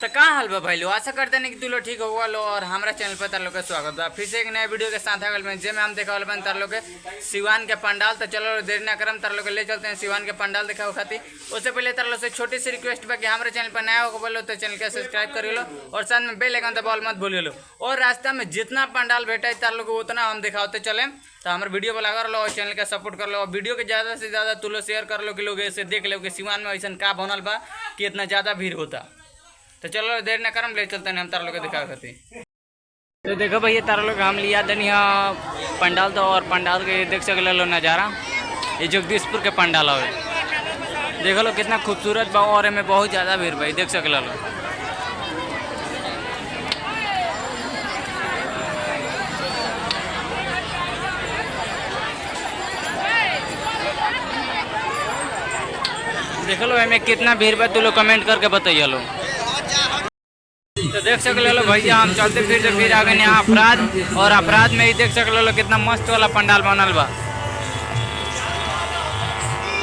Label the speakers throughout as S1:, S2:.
S1: तो कहाँ हाल बा भाई लोग, आशा करते हैं कि तू लोग ठीक होगा लो। और हमारा चैनल पर तार लोग का स्वागत बा फिर से एक नए वीडियो के साथ आगल में जे में हम देखा वाला तार लोग के सिवान के पंडाल। तो चलो देर ना करम तार लोग ले चलते हैं सिवान के पंडाल दिखाओ खातिर। उससे पहले तार लोग से छोटी सी रिक्वेस्ट बा कि हमारे चैनल पर नया होगा बोलो तो चैनल के सब्सक्राइब कर लो और साथ में बेल आइकन दबाओ मत भूलिए लो। और रास्ता में जितना पंडाल भेटा तार लोग उतना हम दिखाते चले। तो हमारे वीडियो पर लगा लो और चैनल का सपोर्ट कर लो और वीडियो के ज़्यादा से ज़्यादा तू लोग शेयर कर लो कि लोग ऐसे देख लो कि सिवान में ऐसा का बनल बा कि इतना ज़्यादा भीड़ होता। तो चलो देर ना करम ले चलते हैं हम तार लोग को दिखा करते। तो देखो भैया तार लोग हम लिया दन यहाँ पंडाल। तो और पंडाल के देख सकते लो नज़ारा, ये जगदीशपुर के पंडाल है। देख लो कितना खूबसूरत बा और में बहुत ज़्यादा भीड़ भाई देख सकते लो। देख लो हमें कितना भीड़ बा तू लोग कमेंट करके बताइए लो। तो देख सकते लो भैया हम चलते फिर आ गए यहाँ अपराध। और अपराध में ही देख सकते लो कितना मस्त वाला पंडाल बनल बा।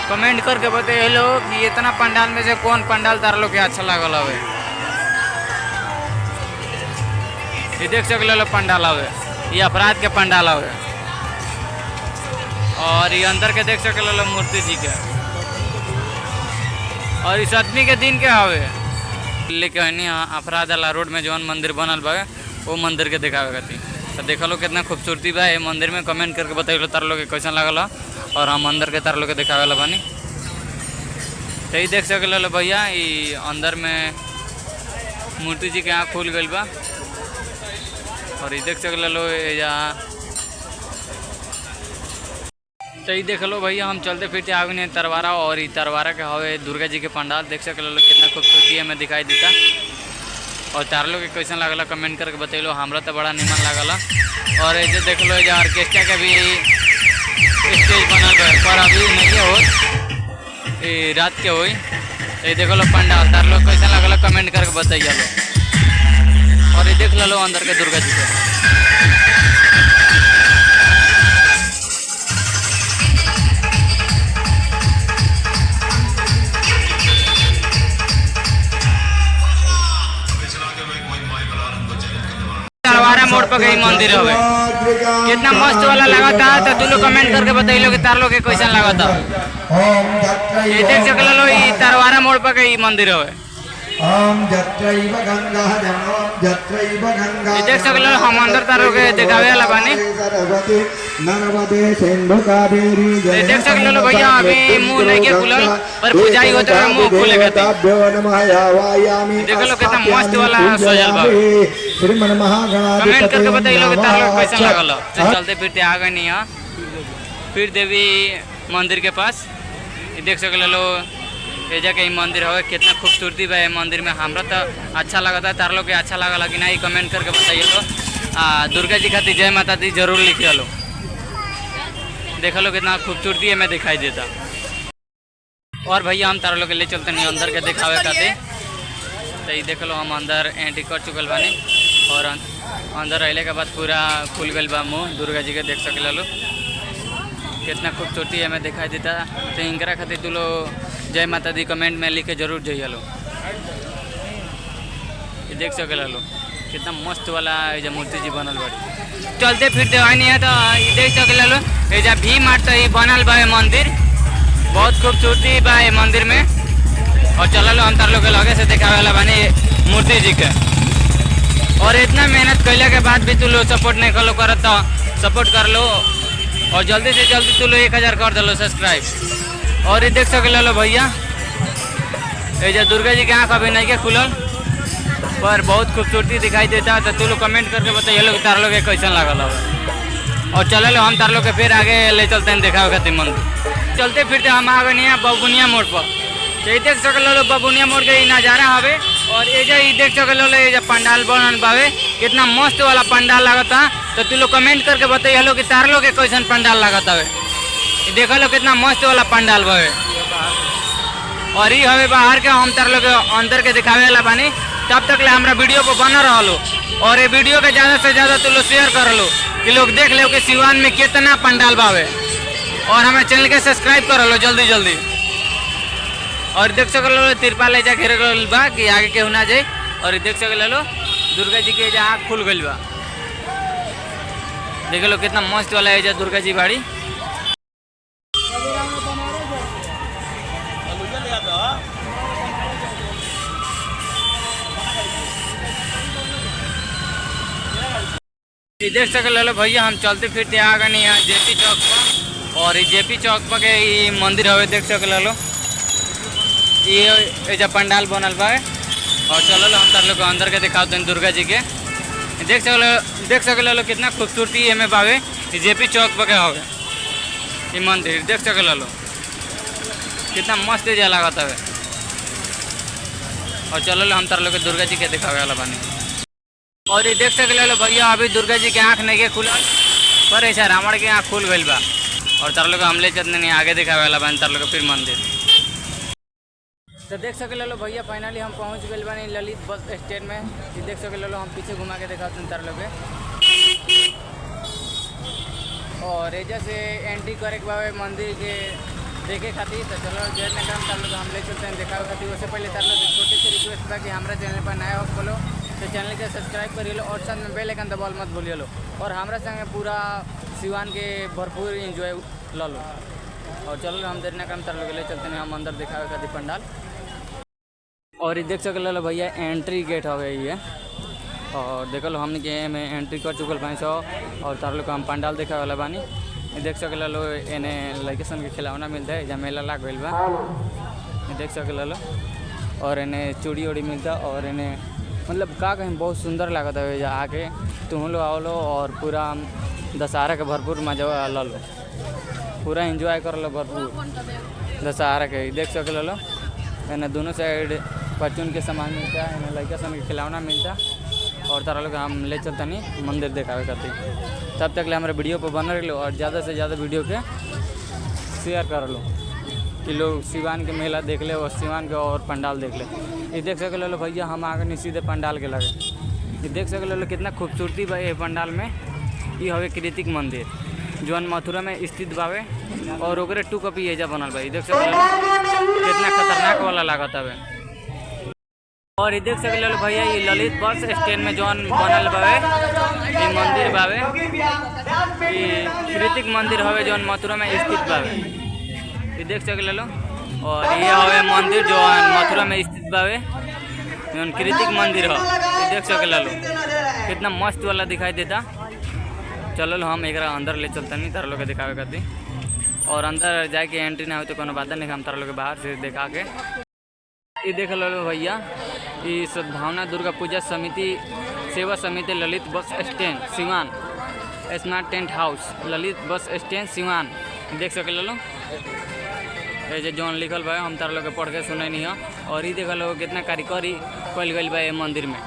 S1: कमेंट करके बताइए लो कि इतना पंडाल में से कौन पंडाल तार लो के अच्छा लागल हवे। ये देख सकते लो पंडाल हवे, ये अपराध के पंडाल हवे। और ये अंदर के देख सकते लो मूर्ति जी के। और इस आदमी के दिन के हवे लेके अपराध वाला रोड में जौन मंदिर बनल बा वो मंदिर के दिखावे खातिर। तो देख लो कितना खूबसूरती बा ये मंदिर में। कमेंट करके बताइए तार लोग के कैसा लागल और हम अंदर के तार लोग के दिखावे ला बानी। तो ये देख सकते लो भैया ये अंदर में मूर्ति जी के आँख खुल गई बा। और ये देख सकते लो तो ये देख लो भैया हम चलते फिरते आ गए तरवारा। और ये तरवारा के हवे दुर्गा जी के पंडाल देख सकते लो कितना खूबसूरती हमें दिखाई देता। और तार लोग के कैसा लगला कमेंट करके बतैलो। हमरा तो बड़ा निमन लगला। और ये देख लो ये ऑर्केस्ट्रा के भी स्टेज बनल है पर अभी नहीं हो, ये रात के हो। ये देख लो पंडाल तार लोग कैसा लगला कमेंट करके बताइए लो। और ये देख लो अंदर के दुर्गा जी के। तरवारा मोड़ पर गई मंदिर हवे कितना मस्त वाला लगा था। तो तू लोग कमेंट करके बताइए कि तार लोग के कैसा लगा था। ये देख सकते लो ये तरवारा मोड़ पर गई मंदिर हवे। ये देख सकते लो हम अंदर तार लोग के दिखावे वाला बानी। ये देख सकते लो भैया अभी मुंह नहीं के खुलल पर पूजाई होते हुए मुंह खुलेगा। देख लो कितना मस्त वाला सजल बा। कमेंट करके बताइए लोग तार लोग कैसा लगल। तो चलते फिरते आ गए यहाँ फिर देवी मंदिर के पास। ये देख सकते लो ये जगह ये मंदिर हो कितना खूबसूरती बा। मंदिर में हमरा तो अच्छा लगा था तार लोग के अच्छा लगा कि नहीं कमेंट करके बताइए लो। दुर्गा जी खातिर जय माता दी जरूर लिख लो। देख लो कितना खूबसूरती हमें दिखाई देता। और भैया हम तार लोग के ले चलते नहीं अंदर के दिखावे खातिर। तो ये देख लो हम अंदर एंट्री कर चुकल बानी। और अंदर रहने के बाद पूरा खुल गल बा मुँह दुर्गा जी के देख सकले लो कितना खूबसूरती हमें दिखाई देता। तो इनकरा खातिर तू लोग जय माता दी कमेंट में लिख के जरूर जाइए लो। ये देख सकले लो कितना मस्त वाला ये मूर्ति जी बनल बड़ी। चलते फिरते आई नहीं है तो ये देख सकले लो ये जब भी मारता ही बनल बा मंदिर बहुत खूबसूरती बा ये मंदिर में। और चल लो हम तार लोग के लगे से दिखावे वाला बानी मूर्ति जी के। और इतना मेहनत कैला के बाद भी तू लोग सपोर्ट नहीं करो करत तो सपोर्ट कर लो और जल्दी से जल्दी तू लोग 1000 कर दो सब्सक्राइब। और ये देख सकते लो भैया ये जो दुर्गा जी के आँख अभी नहीं के खुलल पर बहुत खूबसूरती दिखाई देता। तो तू लोग कमेंट करके बताइए लोग तार लोग कैसा लगल हो। और चल लो हम तार लोग के फिर आगे ले चलते हैं दिखावे खातिर मंदिर। चलते फिरते हम आ गए यहाँ बबुनिया मोड़ पर। तो ये देख सकते लो बबुनिया मोड़ के नज़ारा हवे। और ये देख सकते लो ये पंडाल बनल बावे कितना मस्त वाला पंडाल लगता। तो तू लोग कमेंट करके बताइए लो कि तार लोग के कैसन पंडाल लगता है। ये देख लो कितना मस्त वाला पंडाल बावे। और ये हवे बाहर के हम तार लोग अंदर के दिखावे वाला बानी। तब तक ले हमारा वीडियो पर बना रहो। और ये वीडियो के ज़्यादा से ज़्यादा तू लोग शेयर कर लो कि लोग देख लो कि सिवान में कितना पंडाल बावे। और हमारे चैनल के सब्सक्राइब कर लो जल्दी जल्दी। और देख सको तिरपाल ऐसा घेर बा कि आगे केहू ना जाए। और ये देख सकले लो दुर्गा जी के आँख खुल गई बा। देख लो कितना मस्त वाला है दुर्गा जी बाड़ी। देख सकले लो भैया हम चलते फिरते आ गए यहाँ जेपी चौक पर। और ये जेपी चौक पर के ये मंदिर हवे देख सकले लो ये पंडाल बनल बा। और चलो हम तार लोग अंदर के दिखाते हैं दुर्गा जी के। देख सकले लो कितना खूबसूरती एमे बावे जेपी चौक पर के हवे ये मंदिर। देख सकले लो कितना मस्त एजा लागत हवे। और चलो हम तार लोग के दुर्गा जी के दिखावे वाला बानी। और ये देख सकले लो भैया अभी दुर्गा जी के आँख नहीं के खुलल पर ऐसा रावण के आँख खुल गई बा। और तार लोग हमले चलते नहीं आगे दिखावे वाला बानी तार लोग फिर मंदिर। तो देख सकले लो भैया फाइनली हम पहुंच गए बानी ललित बस स्टैंड में। ये देख सकले लो हम पीछे घुमा के दिखाते हैं तार लोग। और एजा से एंट्री करे के बावे मंदिर के देखे खातिर। तो चलो जेल में काम तार लोग हम ले चलते हैं दिखावे खातिर। उससे पहले तार लोग छोटी सी रिक्वेस्ट बा कि हमारे चैनल पर नया हो बोलो तो चैनल के सब्सक्राइब करिए लो और साथ में बेल आइकन दबावल मत भूलिए लो। और हमारे संगे पूरा सिवान के भरपूर इंजॉय लो। और चलो हम देर ना काम तार लोग ले चलते हैं हम अंदर दिखावे खातिर पंडाल। और ये देख सकले लो भैया एंट्री गेट हवे ये। और देख लो हमने के में एंट्री कर चुकल बानी सो। और तार लोग हम पंडाल दिखावे वाला बानी। ये देख सकले लो एने लड़केसन के खिलौना मिलता है जहाँ मेला लाग गइल बा। ये देख सकले लो और एने चूड़ी उड़ी मिलता। और एने मतलब का कहीं बहुत सुंदर लागत है आके तुम लोग आओ लो। और पूरा दशहरा के भरपूर मजा लो पूरा एंजॉय कर लो भरपूर दशहरा के। देख सकले लो एने दोनों साइड परचून के सामान मिलता है एने लड़का सन के खिलौना मिलता। और तारा लोग हम ले चलता नहीं मंदिर दिखावे खातिर। तब तक ले हमारे वीडियो पर बना रही लो और ज़्यादा से ज़्यादा वीडियो के शेयर कर लो कि लोग सिवान के मेला देख ले और सिवान के और पंडाल देख ले। ये देख सकले लो भैया हम आगे नहीं सीधे पंडाल के लगे। ये देख सकले लो कितना खूबसूरती बा ये पंडाल में। ये हवे कृतिक मंदिर जौन मथुरा में स्थित बावे। और ओकरे 2 कॉपी एजा बनल बा। ये देख सकले लो कितना खतरनाक वाला लागत हवे। और ये देख सकले लो भैया ये ललित बस स्टैंड में जौन बनल बावे ये मंदिर बावे। ये कृतिक मंदिर हवे जौन मथुरा में स्थित बावे। ये देख सकले लो। और ये हवे मंदिर जो मथुरा में स्थित बावे जौन कृतिक मंदिर हो। ये देख सकले लो कितना मस्त वाला दिखाई देता। चलो हम एक अंदर ले चलता नहीं तार लोग के दिखावे खातिर। और अंदर जाके एंट्री ना हो तो कोनो बात नहीं हम तार लोग के बाहर से दिखा के। ये देख लो भैया ये सद्भावना दुर्गा पूजा समिति सेवा समिति Lalit bus stand Siwan smart tent house Lalit bus stand Siwan. देख सकले लो ये जौन लिखल बा हम तार लोग के पढ़ के सुने नहीं है। और ये देख लो कितना कारीगरी कल गई बा मंदिर में।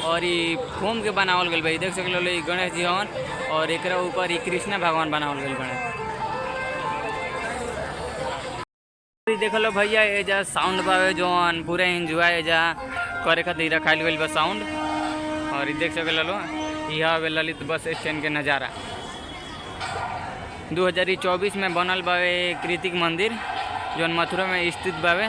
S1: और ये फोम के बनावल गई बा। देख सकले लो गणेश जी हवन और एक ऊपर ये कृष्ण भगवान बनावल गई गणेश। देख लो भैया एजा साउंड बावे जौन पूरा एंजॉय एजा करे खातिर रखाइल गइल बा साउंड। और ये देख सकले लो यह ललित बस स्टैंड के नज़ारा 2024 में बनल बावे कृतिक मंदिर जौन मथुरा में स्थित बावे।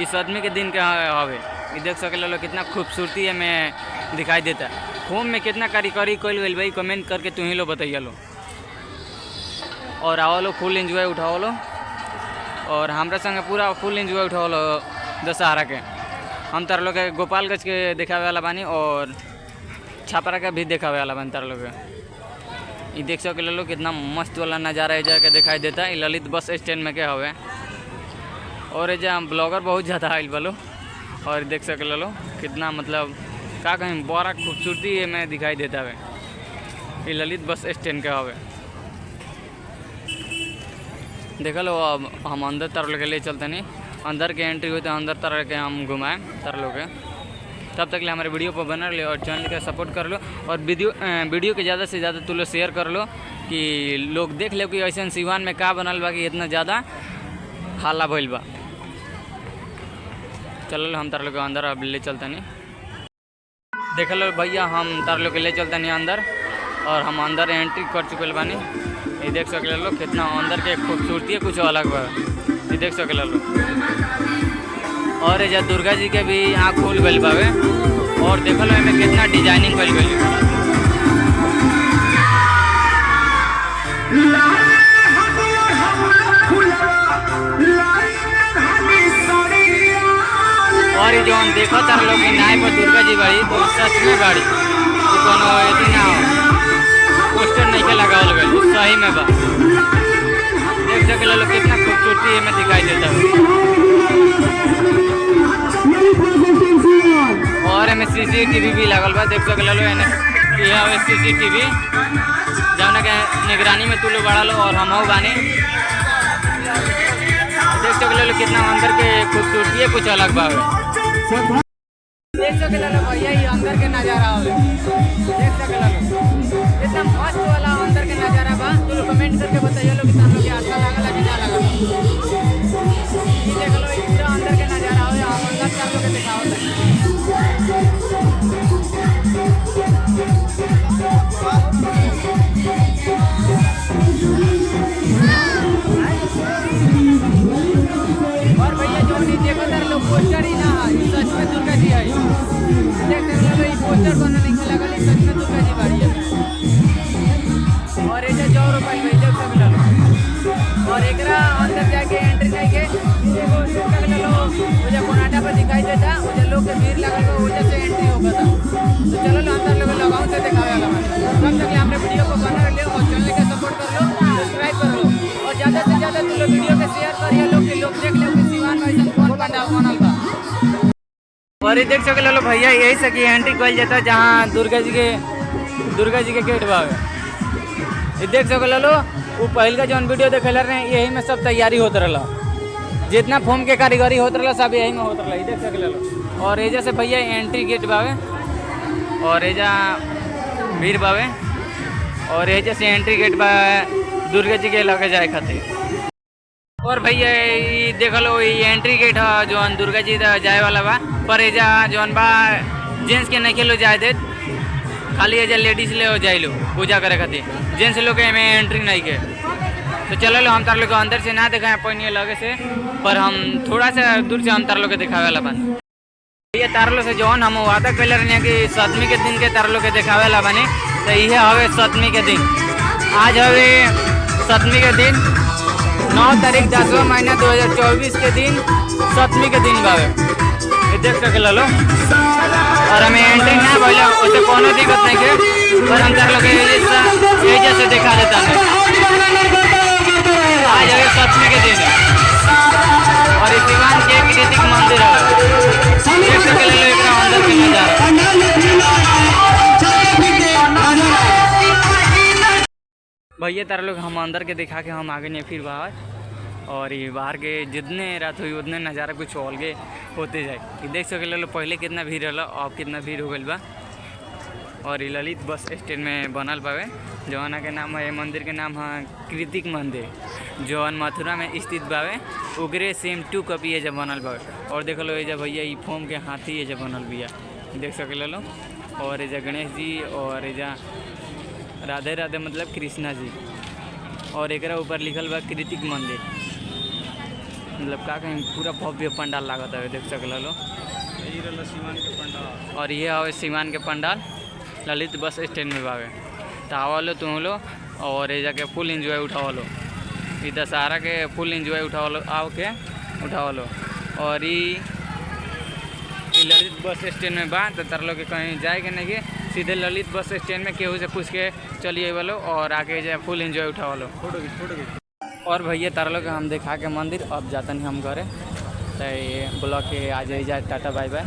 S1: इस आदमी के दिन के हवे। ये देख सकले लो कितना खूबसूरती है में दिखाई देता। फोम में कितना कारीगरी कइल गइल भाई कमेंट करके तुम ही लो बताइए लो। और आओ लो फुल एंजॉय उठाओ लो। और हमारे संगे पूरा फुल एंजॉय उठाओ लो दशहरा के। हम तार लोग के गोपालगंज के दिखावे वाला बानी और छापरा का भी दिखावे वाला बानी तार लोग। ये देख सकले लो कितना मस्त वाला नज़ारा एजा के दिखाई देता है ललित बस स्टैंड में के हवे। और एजा ब्लॉगर बहुत ज़्यादा आइल बा लो। और देख सकले लो कितना मतलब का कहीं बड़ा खूबसूरती में दिखाई देता है ये ललित बस स्टैंड के हवे। देख लो अब हम अंदर तार लोग के ले चलते नहीं अंदर के एंट्री हुई तो अंदर तार के हम घुमाएँ तार लोग के। तब तक ले हमारे वीडियो पर बना लो और चैनल का सपोर्ट कर लो। और वीडियो के ज़्यादा से ज़्यादा तुम लोग शेयर कर लो कि लोग देख लो कि ऐसा सिवान में का बनल बा कि इतना ज़्यादा हाला भइल बा। चलो हम तार लोग अंदर अब ले चलते नहीं। देख लो भैया हम तार लोग के ले चलते नहीं अंदर। और हम अंदर एंट्री कर चुके बानी। ये देख सकले लो कितना अंदर के खूबसूरती है कुछ अलग बा। ये देख सकले लो और एजा दुर्गा जी के भी आँख खुल गइल बावे और देखल एमे कितना डिजाइनिंग कइल गइल। और ये जौन देखो तार लोग नाय पर दुर्गा जी बाड़ी तो सच में बाड़ी तो कोनो एथी ना हो पोस्टर नहीं के लगावल गइल सही में बा। देख सकल लोग कितना खूबसूरती एमे दिखाई देता है। और एमे सीसीटीवी भी लागल बा। देख सकल लोग एने ये हवे सीसीटीवी जौना के निगरानी में तू लोग बड़ा लो और हमहू बानी। देख सकल लोग कितना अंदर के खूबसूरती कुछ अलग बा। देख सकल लोग भैया ये अंदर के नजारा हो देख सकल लोग कितना मस्त वाला अंदर के नजारा बा। तू लोग कमेंट करके बताइए लोग कि तान लोग अच्छा लागल कि ना लागल। ये देख लो पूरा अंदर के नजारा हो हम अंदर तान लोग के दिखावत और भैया जो नहीं देखो तार लोग पोस्टर ही ना है सच में दुर्गा जी है। देख सकल लोग पोस्टर बना नहीं लागल सच में दुर्गा जी बाड़ी है। और एजा 100 रुपये में देख सकल लोग और एकरा अंदर जाके एंट्री नहीं के देखो देख सकल लोग ओजा कोनाटा पर दिखाई देता ओजा लोग के भीड़ लागल बा ओजा से एंट्री होगा था। तो चलो लो अंदर लोग लगाऊं से दिखावे वाला तब तक हमने वीडियो को बना ले और चैनल का सपोर्ट कर लो सब्सक्राइब कर लो और ज़्यादा से ज़्यादा तुम लोग वीडियो के शेयर करिए लोग के लोग देख ले कि सिवान भाई सन कौन पंडाल बनल बा। और ये देख सकल लो भैया यही से कि एंट्री कइल जाता जहाँ दुर्गा जी के गेट बा। ये देख सकल लो वो पहल का जौन वीडियो देखेला रहे यही में सब तैयारी होत रहला जितना फोम के कारीगरी होत रहला सब यही में होत रहला। देख सकल लो और एजा से भैया एंट्री गेट बावे और एजा भीड़ बावे और एजा से एंट्री गेट बा दुर्गा जी के लगे जाए खातिर। और भैया ये देख लो ये एंट्री गेट है जौन दुर्गा जी जाए वाला बा पर एजा जौन बा जेंट्स के नहीं खेलो जाए दे खाली एजा लेडीज ले हो जाए लो पूजा करे खातिर जेंट्स लोग में एंट्री नहीं के। तो चलो लो हम तार लोग अंदर से ना दिखाए पहले लगे से पर हम थोड़ा सा दूर से हम तार लोग के दिखावे वाला बन। ये तारलो से जौन हम वादा कैले रहे कि 7वीं के दिन के तारलो के दिखावे वाला बने तो ये हवे 7वीं के दिन। आज हवे 7वीं के दिन 9 तारीख 10वां महीना 2024 के दिन 7वीं के दिन बावे। ये देख सकल लो और हमें एंट्री ना भइल उससे कोनो दिक्कत नहीं के पर हम तार लोग के जैसे दिखा देता है। आज हवे 7वीं के दिन और इस दीवान के कृतिक मंदिर है। देख सकल लो एकरा अंदर के नजारा भैया तार लोग हम अंदर के दिखा के हम आगे नहीं फिर बाहर और ये बाहर के जितने रात हुई उतने नज़ारा कुछ अलगे होते जाए। कि देख सके लो पहले कितना भीड़ रहा अब कितना भीड़ हो गई बा। और ये ललित बस स्टैंड में बनल बावे जौना के नाम है मंदिर के नाम है कृतिक मंदिर जौन मथुरा में स्थित बावे ओकरे सेम 2 कॉपी एजा बनल बावे। और देख लो एजा भैया ये फोम के हाथी एजा बनल बिया देख सके लो। और एजा गणेश जी और एजा राधे राधे मतलब कृष्णा जी और एक ऊपर लिखल बा कृतिक मंदिर मतलब का कहीं पूरा भव्य पंडाल लागत है देख सकल लो। सीमान के पंडाल और ये हवे सीमान के पंडाल ललित बस स्टैंड में बावे तो आवा लो तुम लो और ये जाके फुल इंजॉय उठावा लो। ये दशहरा के फुल इंजॉय उठावा लो आओ के उठावा लो। और ये ललित बस स्टैंड में बा तो तार लोग कहीं जाए के नहीं के सीधे ललित बस स्टैंड में केहू से पूछ के चलिए वालो और आके जाए फुल एंजॉय उठा लो फोटो। और भैया तार लोग हम दिखा के मंदिर अब जाता नहीं हम घरे तो ये ब्लॉग के आ जाए टाटा बाय बाय।